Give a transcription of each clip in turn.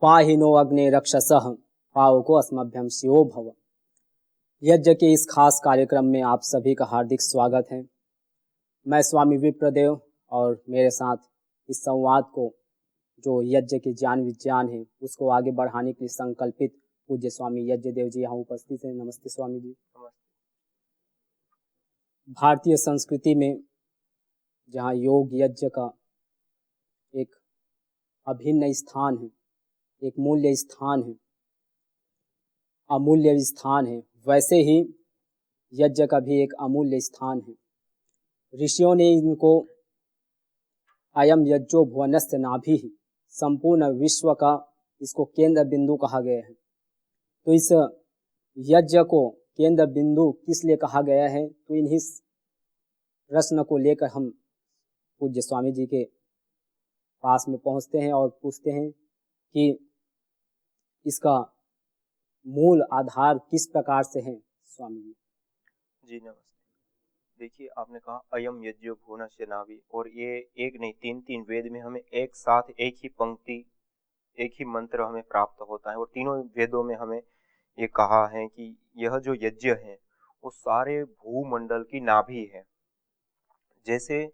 पाहिनो अग्ने रक्षसः पावको अस्मभ्यम शिवो भव। यज्ञ के इस खास कार्यक्रम में आप सभी का हार्दिक स्वागत है। मैं स्वामी विप्रदेव और मेरे साथ इस संवाद को जो यज्ञ के ज्ञान विज्ञान है उसको आगे बढ़ाने के लिए संकल्पित पूज्य स्वामी यज्ञदेव जी यहाँ उपस्थित हैं। नमस्ते स्वामी जी। भारतीय संस्कृति में जहाँ योग यज्ञ का एक अभिन्न स्थान है, एक मूल्य स्थान है, अमूल्य स्थान है, वैसे ही यज्ञ का भी एक अमूल्य स्थान है। ऋषियों ने इनको अयम यज्ञो भुवनस्य नाभि, संपूर्ण विश्व का इसको केंद्र बिंदु कहा गया है। तो इस यज्ञ को केंद्र बिंदु किस लिए कहा गया है, तो इन्हीं प्रश्न को लेकर हम पूज्य स्वामी जी के पास में पहुंचते हैं और पूछते हैं कि इसका मूल आधार किस प्रकार से है। स्वामी जी जी नमस्ते। देखिए, आपने कहा अयम यज्ञो भुवनस्य नाभि, और ये एक नहीं तीन वेद में हमें एक साथ एक ही पंक्ति एक ही मंत्र हमें प्राप्त होता है, और तीनों वेदों में हमें ये कहा है कि यह जो यज्ञ है वो सारे भूमंडल की नाभि है। जैसे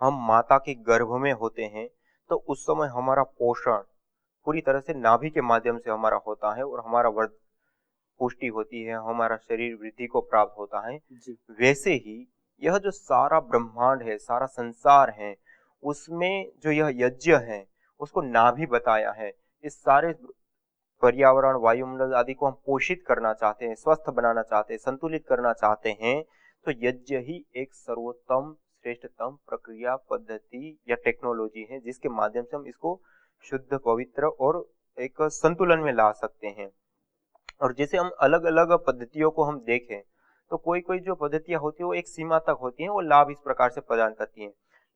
हम माता के गर्भ में होते हैं तो उस समय हमारा पोषण पूरी तरह से नाभि के माध्यम से हमारा होता है, और हमारा वर्ध पुष्टि होती है, हमारा शरीर वृद्धि को प्राप्त होता है। वैसे ही यह जो सारा ब्रह्मांड है, सारा संसार है, उसमें जो यह यज्ञ है उसको नाभि बताया है। इस सारे पर्यावरण, वायुमंडल आदि को हम पोषित करना चाहते हैं, स्वस्थ बनाना चाहते हैं, संतुलित करना चाहते हैं, तो यज्ञ ही एक सर्वोत्तम श्रेष्ठतम प्रक्रिया, पद्धति या टेक्नोलॉजी है जिसके माध्यम से हम इसको शुद्ध, पवित्र और एक संतुलन में ला सकते हैं। और जैसे हम अलग अलग पद्धतियों को हम देखें तो कोई कोई जो पद्धतियां होती है वो एक सीमा तक होती हैं, वो लाभ इस प्रकार से प्रदान करती हैं,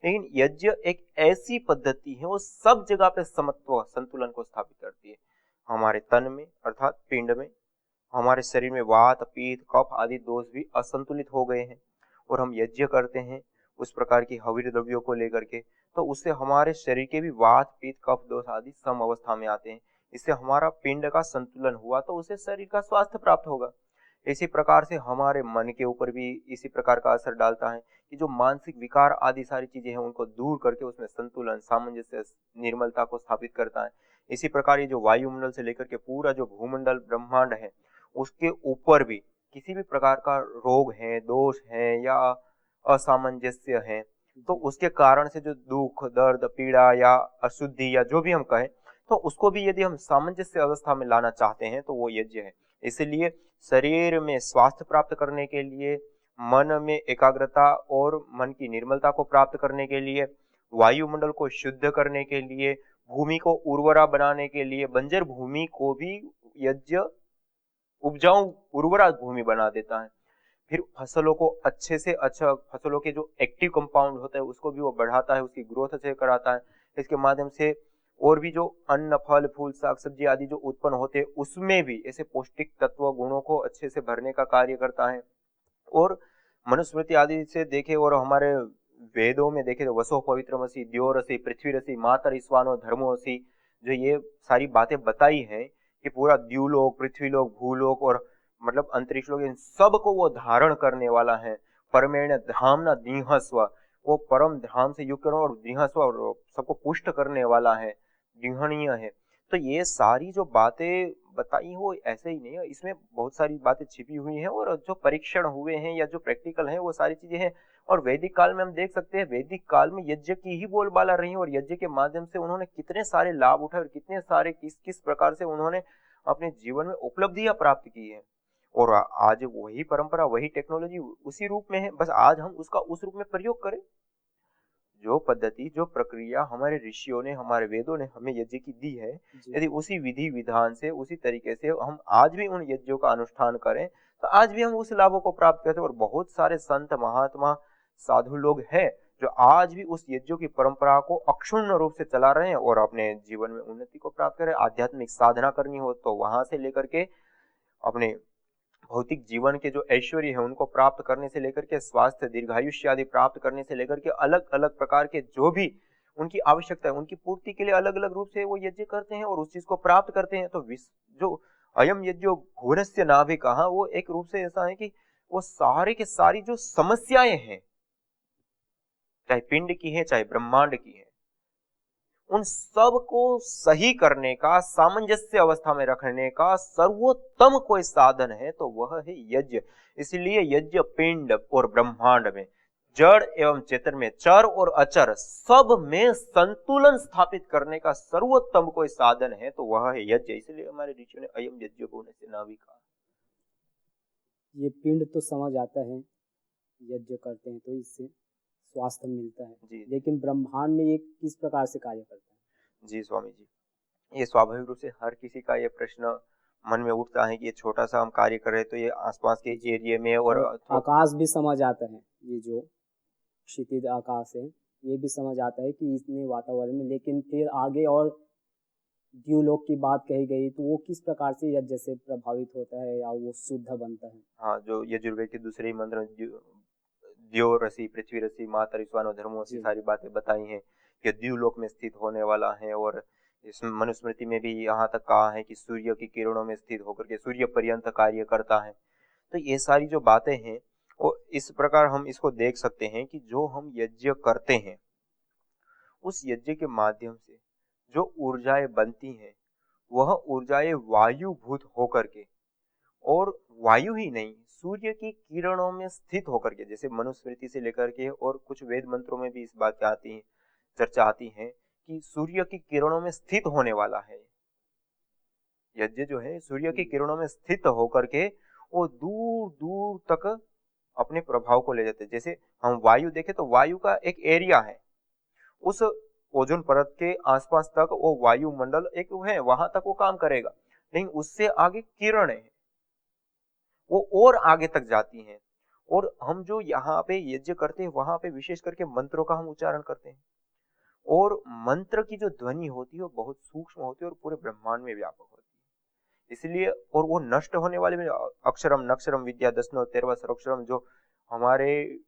लेकिन यज्ञ एक ऐसी पद्धति है वो सब जगह पे समत्व, संतुलन को स्थापित करती है। हमारे तन में अर्थात पिंड में, हमारे शरीर में वात, पित्त, कफ आदि दोष भी असंतुलित हो गए हैं, और हम यज्ञ करते हैं उस प्रकार की हविर द्रव्यों को लेकर के, तो उससे हमारे शरीर के भी वात, पित्त, कफ दोष आदि सम अवस्था में आते हैं। इससे हमारा पिंड का संतुलन हुआ तो उसे शरीर का स्वास्थ्य प्राप्त होगा। इसी प्रकार से हमारे मन के ऊपर भी इसी प्रकार का असर डालता है कि जो मानसिक विकार आदि सारी चीजें हैं उनको दूर करके उसमें संतुलन, सामंजस्य, निर्मलता को स्थापित करता है। इसी प्रकार ये जो वायुमंडल से लेकर के पूरा जो भूमंडल ब्रह्मांड है उसके ऊपर भी किसी भी प्रकार का रोग है, दोष है या असामंजस्य है, तो उसके कारण से जो दुख, दर्द, पीड़ा या अशुद्धि या जो भी हम कहें, तो उसको भी यदि हम सामंजस्य अवस्था में लाना चाहते हैं तो वो यज्ञ है। इसलिए शरीर में स्वास्थ्य प्राप्त करने के लिए, मन में एकाग्रता और मन की निर्मलता को प्राप्त करने के लिए, वायुमंडल को शुद्ध करने के लिए, भूमि को उर्वरा बनाने के लिए, बंजर भूमि को भी यज्ञ उपजाऊ उर्वरा भूमि बना देता है। फिर फसलों को अच्छे से अच्छा, फसलों के जो एक्टिव कंपाउंड होता है उसको भी वो बढ़ाता है, उसकी ग्रोथ अच्छे कराता है। इसके माध्यम से और भी जो अन्न, फल, फूल, साग सब्जी आदि जो उत्पन्न होते हैं उसमें भी ऐसे पौष्टिक तत्व, गुणों को अच्छे से भरने का कार्य करता है। और मनुस्मृति आदि से देखे और हमारे वेदों में देखे तो वसो पवित्रमसि, द्योरसि, पृथ्वीरसि, मातरिस्वानो धर्मोसि, जो ये सारी बातें बताई है कि पूरा द्यूलोक, पृथ्वीलोक, भूलोक और मतलब अंतरिक्ष लोक, इन सब को वो धारण करने वाला है। परमेण धामना दीहस्व, वो परम धाम से युक्त और दीहस्व और सबको पुष्ट करने वाला है, दीहणीय है। तो ये सारी जो बातें बताई हो ऐसे ही नहीं है, इसमें बहुत सारी बातें छिपी हुई हैं, और जो परीक्षण हुए हैं या जो प्रैक्टिकल हैं वो सारी चीजें हैं। और वैदिक काल में हम देख सकते हैं, वैदिक काल में यज्ञ की ही बोलबाला रही, और यज्ञ के माध्यम से उन्होंने कितने सारे लाभ उठाए और कितने सारे किस किस प्रकार से उन्होंने अपने जीवन में उपलब्धियां प्राप्त की है। और आज वही परंपरा, वही टेक्नोलॉजी उसी रूप में है, बस आज हम उसका उस रूप में प्रयोग करें। जो पद्धति, जो प्रक्रिया हमारे ऋषियों ने, हमारे वेदों ने हमें यज्ञ की दी है, यदि उसी विधि विधान से, उसी तरीके से हम आज भी उन यज्ञों का अनुष्ठान करें तो आज भी हम उस लाभों को प्राप्त करते हैं। और बहुत सारे संत, महात्मा, साधु लोग हैं जो आज भी उस यज्ञों की परंपरा को अक्षुण्ण रूप से चला रहे हैं और अपने जीवन में उन्नति को प्राप्त करें। आध्यात्मिक साधना करनी हो तो वहां से लेकर के अपने भौतिक जीवन के जो ऐश्वर्य है उनको प्राप्त करने से लेकर के स्वास्थ्य, दीर्घायुष्य आदि प्राप्त करने से लेकर के अलग अलग प्रकार के जो भी उनकी आवश्यकता है, उनकी पूर्ति के लिए अलग अलग रूप से वो यज्ञ करते हैं और उस चीज को प्राप्त करते हैं। तो जो अयम यज्ञो भुवनस्य नाभि कहा, वो एक रूप से ऐसा है कि वो सारे के सारी जो समस्याएं हैं, चाहे पिंड की है चाहे ब्रह्मांड की है, उन सब को सही करने का, सामंजस्य अवस्था में रखने का सर्वोत्तम कोई साधन है तो वह है यज्ञ। इसलिए यज्ञ पिंड और ब्रह्मांड में, जड़ एवं चेतन में, चर और अचर सब में संतुलन स्थापित करने का सर्वोत्तम कोई साधन है तो वह है यज्ञ। इसलिए हमारे ऋषियों ने अयम यज्ञ को नाभि कहा। ये पिंड तो समझ आता है, यज्ञ करते हैं तो इससे स्वास्थ्य मिलता है जी। लेकिन ब्रह्मांड में ये किस प्रकार से कार्य करता है? जी स्वामी जी, ये स्वाभाविक रूप से हर किसी का ये प्रश्न मन में उठता है कि ये छोटा सा हम कार्य कर रहे हैं तो ये आसपास के एरिया में और आकाश भी समझ आता है, ये जो क्षितिज आकाश है ये भी समझ आता है कि इतने वातावरण में, लेकिन फिर आगे और द्यूलोक की बात कही गई तो वो किस प्रकार से यज्ञ से प्रभावित होता है या वो शुद्ध बनता है? हाँ, जो यजुर्वेद के दूसरे ही मंत्र द्यो रसी, पृथ्वी रसी, माता ऋष्वानो धर्मो, ऐसी सारी बातें बताई हैं कि द्यूलोक में स्थित होने वाला है। और इस मनुस्मृति में भी यहाँ तक कहा है कि सूर्य की किरणों में स्थित होकर के सूर्य पर्यंत कार्य करता है। तो ये सारी जो बातें हैं वो इस प्रकार हम इसको देख सकते हैं कि जो हम यज्ञ करते हैं उस यज्ञ के माध्यम से जो ऊर्जाएं बनती हैं वह ऊर्जाएं वायुभूत होकर के, और वायु ही नहीं सूर्य की किरणों में स्थित होकर के, जैसे मनुस्मृति से लेकर के और कुछ वेद मंत्रों में भी इस बात की आती है, चर्चा आती है कि सूर्य की किरणों में स्थित होने वाला है यज्ञ। जो है सूर्य की किरणों में स्थित होकर के वो दूर दूर तक अपने प्रभाव को ले जाते हैं। जैसे हम वायु देखें तो वायु का एक एरिया है, उस ओजोन परत के आसपास तक वो वायुमंडल एक है, वहां तक वो काम करेगा, लेकिन उससे आगे किरणें हैं वो और आगे तक जाती हैं। और हम जो यहाँ पे यज्ञ करते हैं वहां पे विशेष करके मंत्रों का हम उच्चारण करते हैं, और मंत्र की जो ध्वनि होती है वो बहुत सूक्ष्म होती है और पूरे ब्रह्मांड में व्यापक होती है। इसलिए और वो नष्ट होने वाले में अक्षरम नक्षरम विद्या दशनो तेरवा अक्षरम, जो हमारे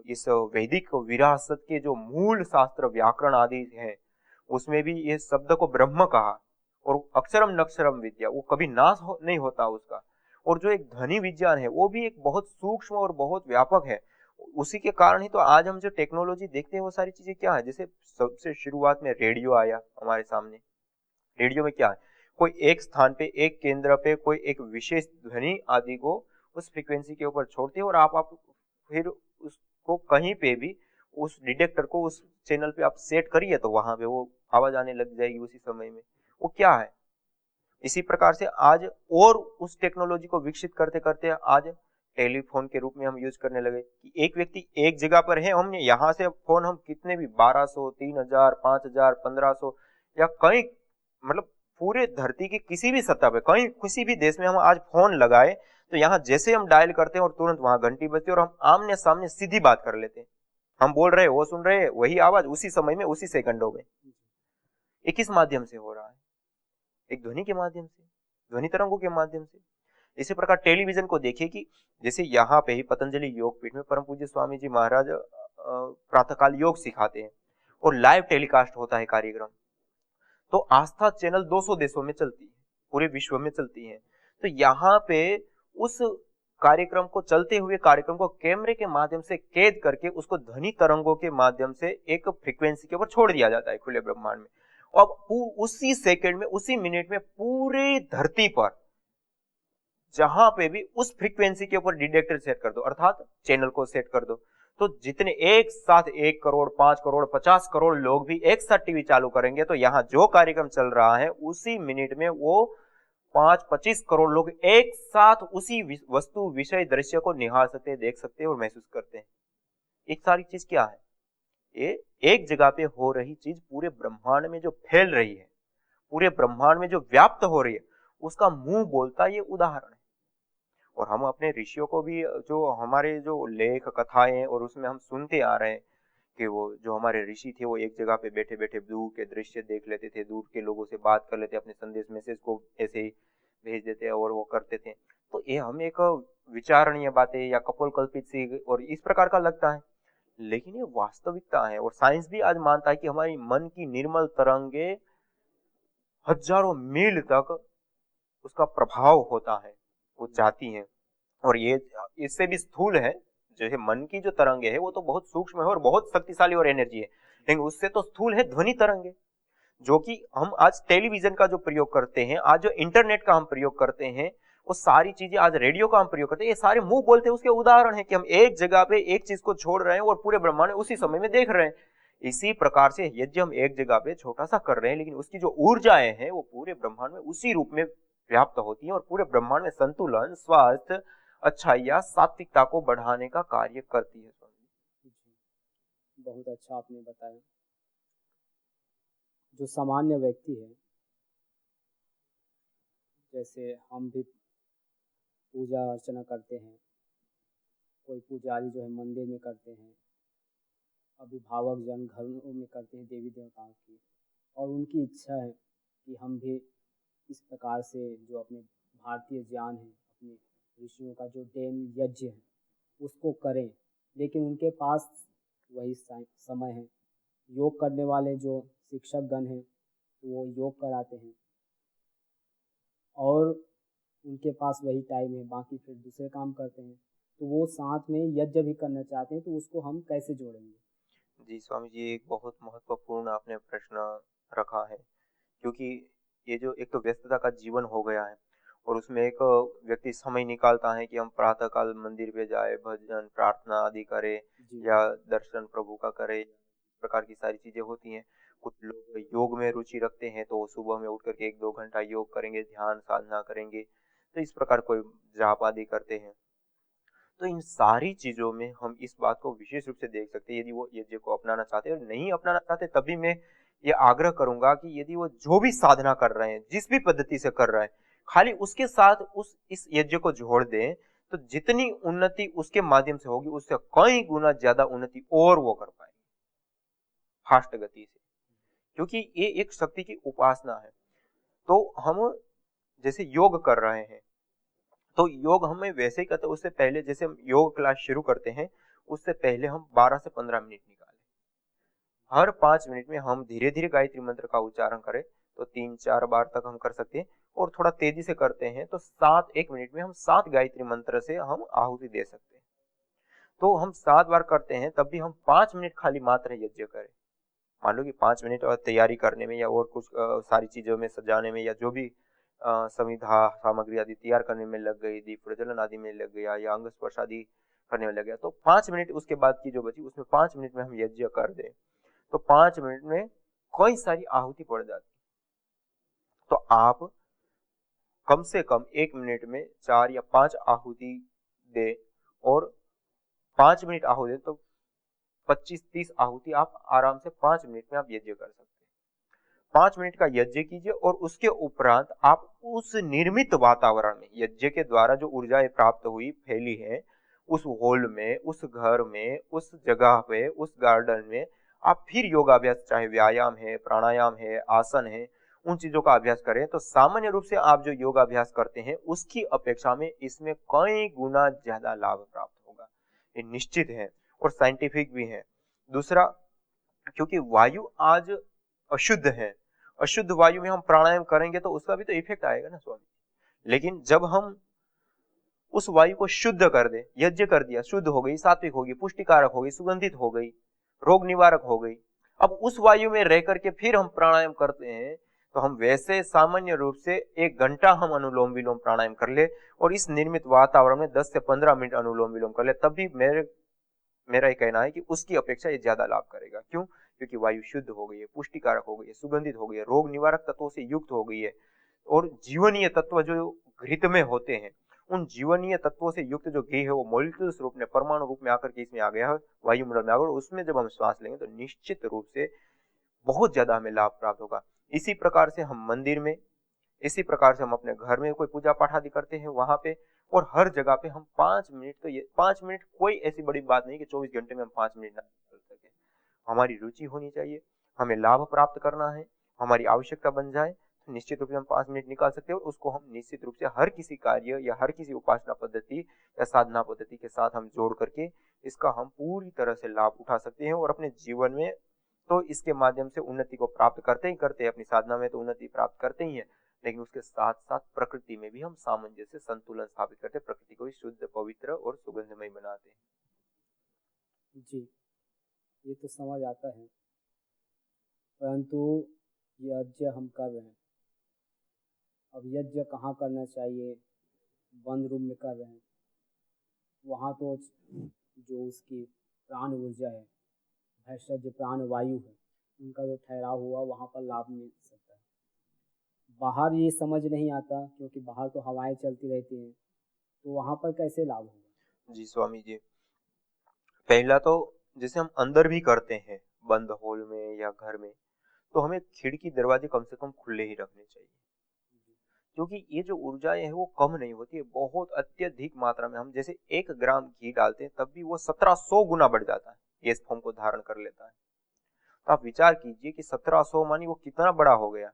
इस वैदिक विरासत के जो मूल शास्त्र व्याकरण आदि हैं उसमें भी ये शब्द को ब्रह्म कहा, और अक्षरम नक्षरम विद्या वो कभी नाश नहीं होता उसका। और जो एक ध्वनि विज्ञान है वो भी एक बहुत सूक्ष्म और बहुत व्यापक है। उसी के कारण ही तो आज हम जो टेक्नोलॉजी देखते हैं वो सारी चीजें क्या है, जैसे सबसे शुरुआत में रेडियो आया हमारे सामने। रेडियो में क्या है, कोई एक स्थान पे एक केंद्र पे कोई एक विशेष ध्वनि आदि को उस फ्रीक्वेंसी के ऊपर छोड़ते हैं और आप फिर उसको कहीं पे भी उस डिटेक्टर को उस चैनल पे आप सेट करिए तो वहां पे वो आवाज आने लग जाएगी उसी समय में। वो क्या है, इसी प्रकार से आज और उस टेक्नोलॉजी को विकसित करते करते आज टेलीफोन के रूप में हम यूज करने लगे कि एक व्यक्ति एक जगह पर है, हमने यहाँ से फोन हम कितने भी 1200, 3000, 5000, 1500 या कई मतलब पूरे धरती की किसी भी सतह पे कहीं किसी भी देश में हम आज फोन लगाए तो यहाँ जैसे हम डायल करते हैं और तुरंत वहां घंटी बजती है और हम आमने सामने सीधी बात कर लेते हैं। हम बोल रहे हैं वो सुन रहे हैं, वही आवाज उसी समय में उसी सेकंडों में। ये किस माध्यम से हो रहा है, एक ध्वनि के माध्यम से, ध्वनि तरंगों के माध्यम से। इसी प्रकार टेलीविजन को देखिए कि जैसे यहाँ पे ही पतंजलि योग पीठ में परम पूज्य स्वामी जी महाराज प्रातःकाल योग सिखाते हैं और लाइव टेलीकास्ट होता है कार्यक्रम। तो आस्था चैनल 200 देशों में चलती है, पूरे विश्व में चलती है। तो यहाँ पे उस कार्यक्रम को, चलते हुए कार्यक्रम को कैमरे के माध्यम से कैद करके उसको ध्वनि तरंगों के माध्यम से एक फ्रीक्वेंसी के ऊपर छोड़ दिया जाता है खुले ब्रह्मांड में। अब उसी सेकंड में, उसी मिनट में पूरे धरती पर जहां पे भी उस फ्रीक्वेंसी के ऊपर डिटेक्टर सेट कर दो, अर्थात चैनल को सेट कर दो, तो जितने एक साथ 1 करोड़, 5 करोड़, 50 करोड़ लोग भी एक साथ टीवी चालू करेंगे तो यहाँ जो कार्यक्रम चल रहा है उसी मिनट में वो 5-25 करोड़ लोग एक साथ उसी वस्तु, विषय, दृश्य को निहार सकते हैं, देख सकते हैं और महसूस करते हैं। एक सारी चीज क्या है, ये एक जगह पे हो रही चीज पूरे ब्रह्मांड में जो फैल रही है, पूरे ब्रह्मांड में जो व्याप्त हो रही है, उसका मुंह बोलता ये उदाहरण है। और हम अपने ऋषियों को भी, जो हमारे जो लेख कथाएं और उसमें हम सुनते आ रहे हैं कि वो जो हमारे ऋषि थे वो एक जगह पे बैठे बैठे दूर के दृश्य देख लेते थे, दूर के लोगों से बात कर लेते, अपने संदेश मैसेज को ऐसे ही भेज देते और वो करते थे। तो ये हमें एक विचारणीय बातें या कपोल कल्पित सी और इस प्रकार का लगता है, लेकिन ये वास्तविकता है और साइंस भी आज मानता है कि हमारी मन की निर्मल तरंगे हजारों मील तक उसका प्रभाव होता है, वो जाती हैं। और ये इससे भी स्थूल है, जैसे मन की जो तरंगे है वो तो बहुत सूक्ष्म है और बहुत शक्तिशाली और एनर्जी है, लेकिन उससे तो स्थूल है ध्वनि तरंगे, जो कि हम आज टेलीविजन का जो प्रयोग करते हैं, आज जो इंटरनेट का हम प्रयोग करते हैं, वो सारी चीजें, आज रेडियो का हम प्रयोग करते हैं, ये सारे मुंह बोलते हैं उसके उदाहरण है कि हम एक जगह पे एक चीज को छोड़ रहे हैं और पूरे ब्रह्मांड उसी समय में देख रहे हैं। इसी प्रकार से यज्ञ हम एक जगह पे छोटा सा कर रहे हैं, लेकिन उसकी जो ऊर्जाएं हैं वो पूरे ब्रह्मांड में उसी रूप में व्याप्त होती हैं और पूरे ब्रह्मांड में संतुलन, स्वास्थ्य, अच्छाइया, सात्विकता को बढ़ाने का कार्य करती है। बहुत अच्छा आपने बताया। जो सामान्य व्यक्ति है, जैसे हम भी पूजा अर्चना करते हैं, कोई पुजारी जो है मंदिर में करते हैं, अभिभावक जन घरों में करते हैं देवी देवताओं की, और उनकी इच्छा है कि हम भी इस प्रकार से जो अपने भारतीय ज्ञान है, अपने ऋषियों का जो देन यज्ञ है उसको करें, लेकिन उनके पास वही समय है। योग करने वाले जो शिक्षक गण हैं तो वो योग कराते हैं और उनके पास वही टाइम है, बाकी फिर दूसरे काम करते हैं, तो वो साथ में यज्ञ भी करना चाहते हैं, तो उसको हम कैसे जोड़ेंगे? जी स्वामी जी, एक बहुत महत्वपूर्ण आपने प्रश्न रखा है, क्योंकि ये जो एक तो व्यस्तता का जीवन हो गया है और उसमें एक व्यक्ति समय निकालता है कि हम प्रातः काल मंदिर पे जाए, भजन प्रार्थना आदि करे या दर्शन प्रभु का करे, इस प्रकार की सारी चीजें होती हैं। कुछ लोग योग में रुचि रखते हैं तो सुबह में उठ करके 1-2 घंटा योग करेंगे, ध्यान साधना करेंगे, तो इस प्रकार कोई जाप आदि करते हैं। तो इन सारी चीजों में हम इस बात को विशेष रूप से देख सकते हैं, यदि वो यज्ञ को अपनाना चाहते हैं और नहीं अपनाना चाहते, तभी मैं ये आग्रह करूंगा कि यदि वो जो भी साधना कर रहे हैं, जिस भी पद्धति से कर रहे हैं, खाली उसके साथ इस यज्ञ को जोड़ दें, तो जितनी उन्नति उसके माध्यम से होगी उससे कई गुना ज्यादा उन्नति और वो कर पाएंगे फास्ट गति से, क्योंकि ये एक शक्ति की उपासना है। तो हम जैसे योग कर रहे हैं, तो योग हमें वैसे ही करते हैं, उससे पहले जैसे हम योग क्लास शुरू करते हैं, उससे पहले हम 12 से 15 मिनट निकालें। हर 5 मिनट में हम धीरे धीरे गायत्री मंत्र का उच्चारण करें, तो 3-4 बार तक हम कर सकते हैं, और थोड़ा तेजी से करते हैं तो 1 मिनट में हम 7 गायत्री मंत्र से हम आहुति दे सकते हैं। तो हम 7 बार करते हैं, तब भी हम 5 मिनट खाली मात्र यज्ञ करें। मान लो कि 5 मिनट और तैयारी करने में या और कुछ सारी चीजों में सजाने में या जो भी संविधा सामग्री आदि तैयार करने में लग गई, दीप प्रज्वलन आदि में लग गया या अंग स्पर्श आदि करने में लग गया, तो 5 मिनट उसके बाद की जो बची उसमें 5 मिनट में हम यज्ञ कर दें, तो 5 मिनट में कई सारी आहुति पड़ जाती। तो आप कम से कम 1 मिनट में 4 या 5 आहुति दे, और 5 मिनट आहुति दे तो 25-30 आहुति आप आराम से 5 मिनट में आप यज्ञ कर सकते हैं। 5 मिनट का यज्ञ कीजिए और उसके उपरांत आप उस निर्मित वातावरण में, यज्ञ के द्वारा जो ऊर्जाएं प्राप्त हुई फैली है, उस हॉल में, उस घर में, उस जगह पे, उस गार्डन में आप फिर योगाभ्यास, चाहे व्यायाम है, प्राणायाम है, आसन है, उन चीजों का अभ्यास करें, तो सामान्य रूप से आप जो योगाभ्यास करते हैं उसकी अपेक्षा में इसमें कई गुना ज्यादा लाभ प्राप्त होगा, ये निश्चित है और साइंटिफिक भी है। दूसरा, क्योंकि वायु आज अशुद्ध है, अशुद्ध वायु में हम प्राणायाम करेंगे तो उसका भी तो इफेक्ट आएगा ना स्वामी। लेकिन जब हम उस वायु को शुद्ध कर दे, यज्ञ कर दिया, शुद्ध हो गई, सात्विक होगी, पुष्टिकारक हो गई, सुगंधित हो गई, रोग निवारक हो गई, अब उस वायु में रह करके फिर हम प्राणायाम करते हैं, तो हम वैसे सामान्य रूप से 1 घंटा हम अनुलोम विलोम प्राणायाम कर ले और इस निर्मित वातावरण में 10 से 15 मिनट अनुलोम विलोम कर ले, तब भी मेरा ये कहना है कि उसकी अपेक्षा ये ज्यादा लाभ करेगा। क्यों? क्योंकि वायु शुद्ध हो गई है, पुष्टिकारक हो गई है, सुगंधित हो गई है, रोग निवारक तत्वों से युक्त हो गई है, और जीवनीय तत्व जो घृत में होते हैं, उन जीवनीय तत्वों से युक्त जो घी है वो मॉलिक्यूल्स रूप में, परमाणु रूप में आकर के इसमें आ गया है, वायुमंडल में आ गया, और उसमें जब हम श्वास लेंगे तो निश्चित रूप से बहुत ज्यादा हमें लाभ प्राप्त होगा। इसी प्रकार से हम मंदिर में, इसी प्रकार से हम अपने घर में कोई पूजा पाठ आदि करते हैं वहां पे, और हर जगह पे हम 5 मिनट, तो ये 5 मिनट कोई ऐसी बड़ी बात नहीं कि 24 घंटे में हम 5 मिनट ना कर सके। हमारी रुचि होनी चाहिए, हमें लाभ प्राप्त करना है, हमारी आवश्यकता बन जाए तो निश्चित रूप से हम 5 मिनट निकाल सकते हैं, और उसको हम निश्चित रूप से हर किसी कार्य या हर किसी उपासना पद्धति या साधना पद्धति के साथ हम जोड़ करके इसका हम पूरी तरह से लाभ उठा सकते हैं और अपने जीवन में तो इसके माध्यम से उन्नति को प्राप्त करते हैं, अपनी साधना में तो उन्नति प्राप्त करते ही हैं, लेकिन उसके साथ साथ प्रकृति में भी हम सामंजस्य संतुलन स्थापित करते हैं, प्रकृति को भी शुद्ध, पवित्र और सुगंधमय बनाते हैं। जी, ये तो समझ आता है, परंतु यज्ञ हम कर रहे हैं, अब यज्ञ कहाँ करना चाहिए? बंद रूम में कर रहे हैं, वहाँ तो जो उसकी प्राण ऊर्जा है, भैषज प्राण वायु है, उनका जो ठहराव हुआ वहाँ पर लाभ मिल सकता है। बाहर ये समझ नहीं आता, क्योंकि बाहर तो हवाएं चलती रहती हैं, तो वहाँ पर कैसे लाभ होगा? जी स्वामी जी, पहला तो जैसे हम अंदर भी करते हैं बंद हॉल में या घर में, तो हमें खिड़की दरवाजे कम से कम खुले ही रखने चाहिए, क्योंकि ये जो ऊर्जाएं है वो कम नहीं होती है, बहुत अत्यधिक मात्रा में। हम जैसे 1 ग्राम घी डालते हैं तब भी वो 1700 गुना बढ़ जाता है, गैस फॉर्म को धारण कर लेता है। तो आप विचार कीजिए कि 1700 मानी वो कितना बड़ा हो गया।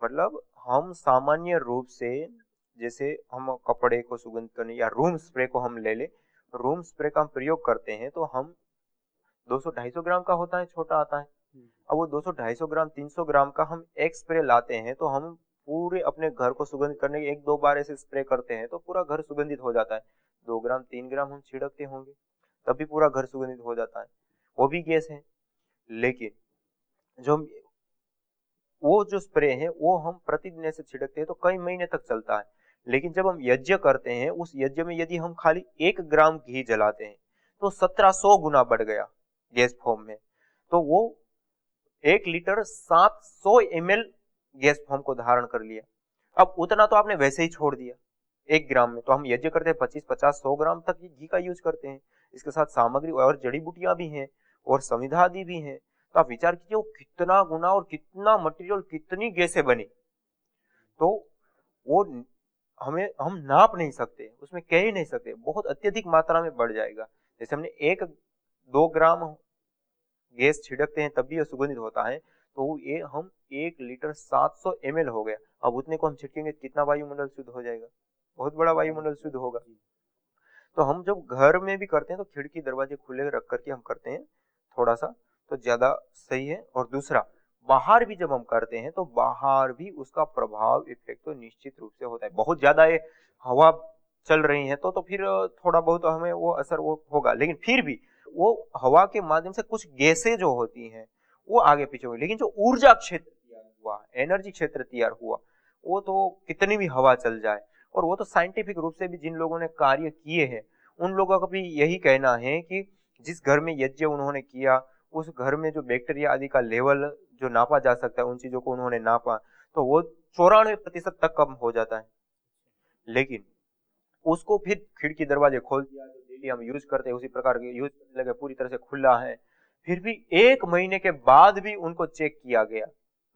मतलब हम सामान्य रूप से जैसे हम कपड़े को सुगंध करने या रूम स्प्रे को हम ले ले, रूम स्प्रे का हम प्रयोग करते हैं तो हम 200-250 ग्राम का होता है, छोटा आता है। अब वो 200-250 ग्राम 300 ग्राम का हम एक स्प्रे लाते हैं, तो हम पूरे अपने घर को सुगंधित करने के 1-2 बार ऐसे स्प्रे करते हैं तो पूरा घर सुगंधित हो जाता है। 2 ग्राम 3 ग्राम हम छिड़कते होंगे तब भी पूरा घर सुगंधित हो जाता है, वो भी गैस है। लेकिन जो वो जो स्प्रे है वो हम प्रतिदिन ऐसे छिड़कते हैं तो कई महीने तक चलता है। लेकिन जब हम यज्ञ करते हैं, उस यज्ञ में यदि हम खाली 1 ग्राम घी जलाते हैं तो 1700 गुना बढ़ गया गैस फॉर्म में। तो वो 1 लीटर 700 ml गैस फॉर्म को धारण कर लिया। अब उतना तो आपने वैसे ही छोड़ दिया 1 ग्राम में, तो हम यज्ञ करते हैं 25-50-100 ग्राम तक घी का यूज करते हैं। इसके साथ सामग्री और जड़ी बूटियां भी हैं और समिधा आदि भी हैं। तो आप विचार कीजिए वो कितना गुना और कितना मटेरियल, कितनी गैसें बनी, तो वो हम नाप नहीं सकते, उसमें कह ही नहीं सकते, बहुत अत्यधिक मात्रा में बढ़ जाएगा। जैसे हमने 1-2 ग्राम गैस छिड़कते हैं तब भी यह सुगंधित होता है, तो ये हम 1 लीटर 700 ml हो गया। अब उतने को हम छिड़केंगे कितना वायुमंडल शुद्ध हो जाएगा, बहुत बड़ा वायुमंडल शुद्ध होगा। तो हम जब घर में भी करते हैं तो खिड़की दरवाजे खुले रख करके हम करते हैं थोड़ा सा, तो ज्यादा सही है। और दूसरा, बाहर भी जब हम करते हैं तो बाहर भी उसका प्रभाव, इफेक्ट तो निश्चित रूप से होता है। बहुत ज्यादा ये हवा चल रही है तो फिर थोड़ा बहुत हमें वो असर वो होगा, लेकिन फिर भी वो हवा के माध्यम से कुछ गैसें जो होती हैं वो आगे पीछे हुई। लेकिन जो ऊर्जा क्षेत्र तैयार हुआ, एनर्जी क्षेत्र तैयार हुआ, वो तो कितनी भी हवा चल जाए, और वो तो साइंटिफिक रूप से भी जिन लोगों ने कार्य किए हैं उन लोगों का भी यही कहना है कि जिस घर में यज्ञ उन्होंने किया उस घर में जो बैक्टीरिया आदि का लेवल जो नापा जा सकता है, उन चीजों को उन्होंने नापा तो वो 94% तक कम हो जाता है। लेकिन उसको फिर खिड़की दरवाजे खोल दिया, जो डेली हम यूज करते हैं उसी प्रकार के यूज करने लगे, पूरी तरह से खुला है। फिर भी 1 महीने के बाद भी उनको चेक किया गया,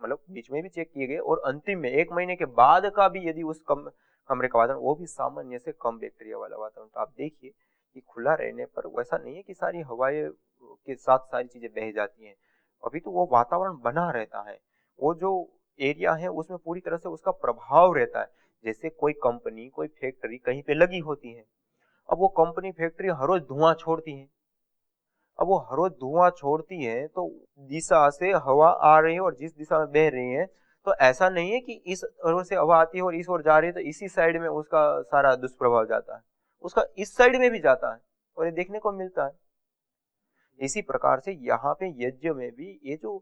मतलब बीच में भी चेक किए गए, और अंतिम में 1 महीने के बाद का भी यदि उस कमरे का वातावरण वो भी सामान्य से कम बैक्टीरिया वाला वातावरण, तो आप देखिए कि खुला रहने पर वैसा नहीं है कि सारी हवाएं के साथ सारी चीजें बह जाती हैं, अभी तो वो वातावरण बना रहता है, वो जो एरिया है उसमें पूरी तरह से उसका प्रभाव रहता है। जैसे कोई कंपनी, कोई फैक्ट्री कहीं पे लगी होती है, अब वो कंपनी फैक्ट्री हर रोज धुआं छोड़ती है, अब वो हर रोज धुआं छोड़ती है तो दिशा से हवा आ रही है और जिस दिशा में बह रही है, तो ऐसा नहीं है कि इस ओर से हवा आती है और इस ओर जा रही है तो इसी साइड में उसका सारा दुष्प्रभाव जाता है, उसका इस साइड में भी जाता है और ये देखने को मिलता है। इसी प्रकार से यहाँ पे यज्ञ में भी ये जो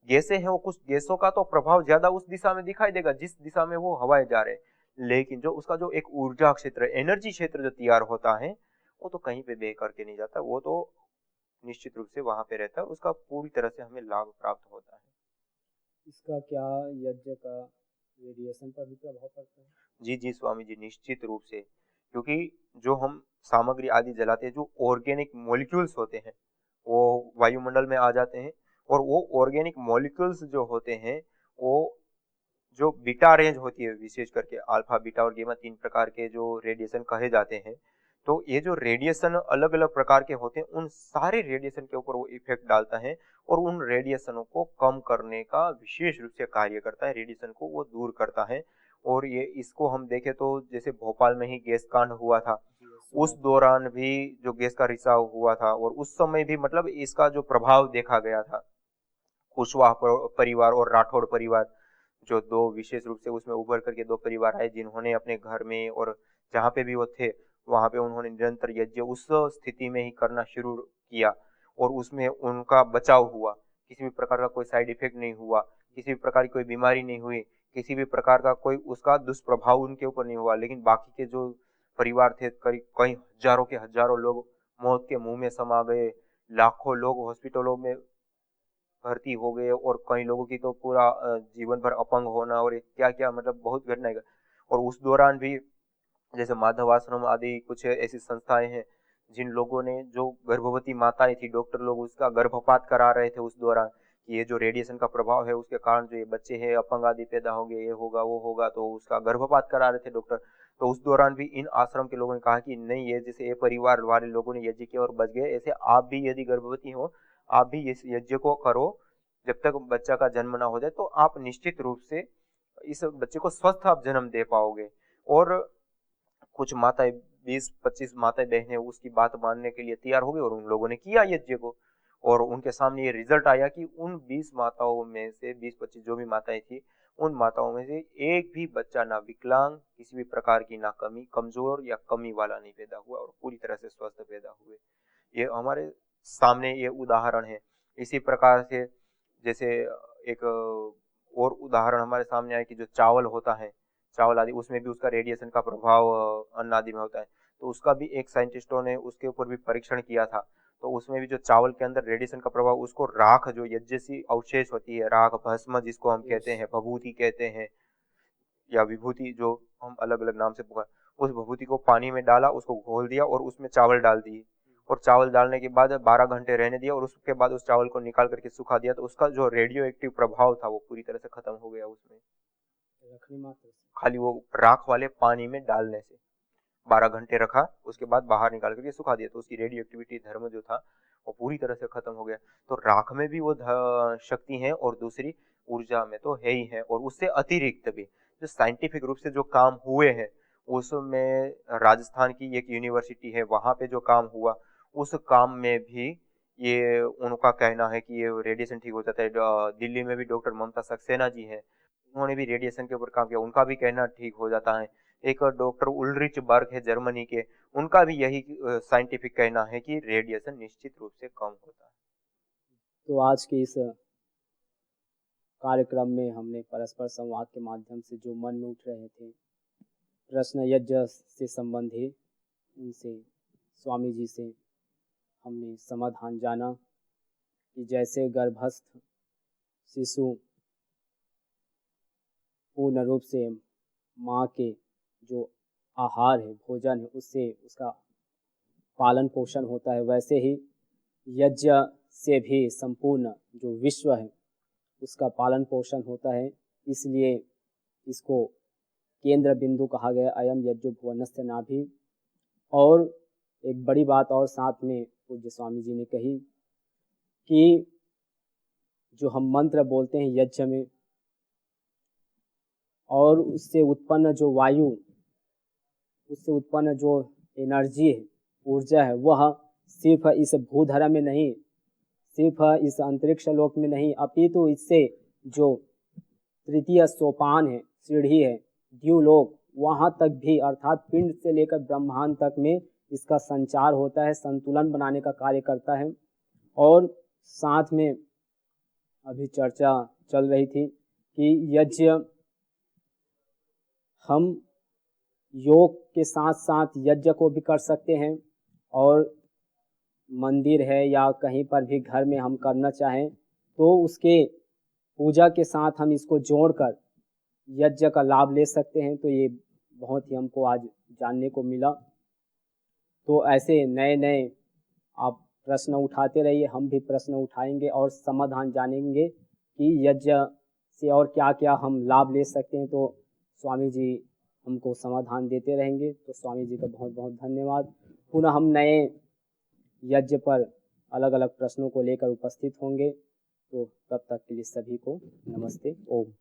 गैसें हैं, वो कुछ गैसों का तो प्रभाव ज्यादा उस दिशा में दिखाई देगा जिस दिशा में वो हवाएं जा रहे हैं, लेकिन जो उसका जो एक ऊर्जा क्षेत्र, एनर्जी क्षेत्र जो तैयार होता है वो तो कहीं पे बह करके नहीं जाता, वो तो निश्चित रूप से वहां पे रहता है, उसका पूरी तरह से हमें लाभ प्राप्त होता है। इसका क्या यज्ञ का रेडिएशन पर भी प्रभाव पड़ता है? जी जी स्वामी जी, निश्चित रूप से, क्योंकि जो हम सामग्री आदि जलाते हैं, जो ऑर्गेनिक मॉलिक्यूल्स होते हैं वो वायुमंडल में आ जाते हैं, और वो ऑर्गेनिक मॉलिक्यूल्स जो होते हैं वो जो बीटा रेंज होती है, विशेष करके अल्फा, बीटा और गामा 3 प्रकार के जो रेडिएशन कहे जाते हैं, तो ये जो रेडिएशन अलग अलग प्रकार के होते हैं उन सारे रेडिएशन के ऊपर वो इफेक्ट डालता है और उन रेडिएशनों को कम करने का विशेष रूप से कार्य करता है, रेडिएशन को वो दूर करता है। और ये इसको हम देखें तो जैसे भोपाल में ही गैस कांड हुआ था, उस दौरान भी जो गैस का रिसाव हुआ था और उस समय भी मतलब इसका जो प्रभाव देखा गया था, कुशवाहा परिवार और राठौड़ परिवार जो दो विशेष रूप से उसमें उभर करके दो परिवार आए जिन्होंने अपने घर में और जहाँ पे भी वो थे वहां पे उन्होंने निरंतर यज्ञ उस स्थिति में ही करना शुरू किया और उसमें उनका बचाव हुआ। किसी भी प्रकार का कोई साइड इफेक्ट नहीं हुआ, किसी भी प्रकार की कोई बीमारी नहीं हुई, किसी भी प्रकार का कोई उसका दुष्प्रभाव उनके ऊपर नहीं हुआ। लेकिन बाकी के जो परिवार थे, करीब कई हजारों के हजारों लोग मौत के मुंह में समा गए, लाखों लोग हॉस्पिटलों में भर्ती हो गए और कई लोगों की तो पूरा जीवन भर अपंग होना और क्या क्या मतलब बहुत घटनाएं। और उस दौरान भी जैसे माधव आश्रम आदि कुछ ऐसी संस्थाएं हैं जिन लोगों ने, जो गर्भवती माताएं थी, डॉक्टर लोग उसका गर्भपात करा रहे थे उस दौरान कि ये जो रेडिएशन का प्रभाव है उसके कारण जो ये बच्चे हैं अपंग आदि पैदा होंगे, ये होगा वो होगा, तो उसका गर्भपात करा रहे थे डॉक्टर। तो उस दौरान भी इन आश्रम के लोगों ने कहा कि नहीं, ये जैसे ये परिवार वाले लोगों ने यज्ञ किया और बच गए, ऐसे आप भी यदि गर्भवती हो आप भी इस यज्ञ को करो, जब तक बच्चा का जन्म ना हो जाए तो आप निश्चित रूप से इस बच्चे को स्वस्थ आप जन्म दे पाओगे। और कुछ माताएं, 20-25 माताएं बहनें उसकी बात मानने के लिए तैयार हो गई और उन लोगों ने किया यज्ञ को। और उनके सामने ये रिजल्ट आया कि उन 20 माताओं में से 20-25 जो भी माताएं थी, उन माताओं में से एक भी बच्चा ना विकलांग, किसी भी प्रकार की ना कमी, कमजोर या कमी वाला नहीं पैदा हुआ और पूरी तरह से स्वस्थ पैदा हुए। ये हमारे सामने ये उदाहरण है। इसी प्रकार से जैसे एक और उदाहरण हमारे सामने आया कि जो चावल होता है, चावल आदि, उसमें भी उसका रेडिएशन का प्रभाव अन्न आदि में होता है। तो उसका भी एक साइंटिस्टों ने उसके ऊपर भी परीक्षण किया था। तो उसमें भी जो चावल के अंदर रेडिएशन का प्रभाव, उसको राख, जो यज्ञसी अवशेष होती है, राख भस्म जिसको हम कहते हैं, भभूति कहते हैं या विभूति, जो हम अलग अलग नाम से पुकार, उस भभूति को पानी में डाला, उसको घोल दिया और उसमें चावल डाल दिए और चावल डालने के बाद 12 घंटे रहने दिया और उसके बाद उस चावल को निकाल करके सुखा दिया। तो उसका जो रेडियो एक्टिव प्रभाव था वो पूरी तरह से खत्म हो गया उसमें, खाली वो राख वाले पानी में डालने से। 12 घंटे रखा, उसके बाद बाहर निकाल करके सुखा दिया, तो उसकी रेडियो एक्टिविटी धर्म जो था वो पूरी तरह से खत्म हो गया। तो राख में भी वो शक्ति है और दूसरी ऊर्जा में तो है ही है, और उससे अतिरिक्त भी जो साइंटिफिक रूप से जो काम हुए हैं उसमें, राजस्थान की एक यूनिवर्सिटी है वहां पे जो काम हुआ, उस काम में भी ये उनका कहना है कि ये रेडिएशन ठीक हो जाता है। दिल्ली में भी डॉक्टर ममता सक्सेना जी है, उन्होंने भी रेडिएशन के ऊपर काम किया, उनका भी कहना ठीक हो जाता है। एक डॉक्टर उल्रिच बर्ग है जर्मनी के, उनका भी यही साइंटिफिक कहना है कि रेडिएशन निश्चित रूप से कम होता है। तो आज के इस कार्यक्रम में हमने परस्पर संवाद के माध्यम से जो मन में उठ रहे थे प्रश्न यज्ञ से संबंधित, उनसे, स्वामी जी से हमने समाधान जाना कि जैसे गर्भस्थ शिशु पूर्ण रूप से माँ के जो आहार है, भोजन है, उससे उसका पालन पोषण होता है, वैसे ही यज्ञ से भी संपूर्ण जो विश्व है उसका पालन पोषण होता है। इसलिए इसको केंद्र बिंदु कहा गया, अयम यज्ञो भुवनस्य नाभि। और एक बड़ी बात और साथ में पूज्य स्वामी जी ने कही कि जो हम मंत्र बोलते हैं यज्ञ में, और उससे उत्पन्न जो वायु, उससे उत्पन्न जो एनर्जी है, ऊर्जा है, वह सिर्फ इस भूधरा में नहीं, सिर्फ इस अंतरिक्ष लोक में नहीं, अपितु इससे जो तृतीय सोपान है, सीढ़ी है, द्युलोक, वहाँ तक भी, अर्थात पिंड से लेकर ब्रह्मांड तक में इसका संचार होता है, संतुलन बनाने का कार्य करता है। और साथ में अभी चर्चा चल रही थी कि यज्ञ, हम योग के साथ साथ यज्ञ को भी कर सकते हैं, और मंदिर है या कहीं पर भी घर में हम करना चाहें तो उसके पूजा के साथ हम इसको जोड़कर यज्ञ का लाभ ले सकते हैं। तो ये बहुत ही हमको आज जानने को मिला। तो ऐसे नए नए आप प्रश्न उठाते रहिए, हम भी प्रश्न उठाएंगे और समाधान जानेंगे कि यज्ञ से और क्या क्या हम लाभ ले सकते हैं। तो स्वामी जी हमको समाधान देते रहेंगे। तो स्वामी जी का बहुत बहुत धन्यवाद। पुनः हम नए यज्ञ पर अलग अलग प्रश्नों को लेकर उपस्थित होंगे। तो तब तक के लिए सभी को नमस्ते, ओम।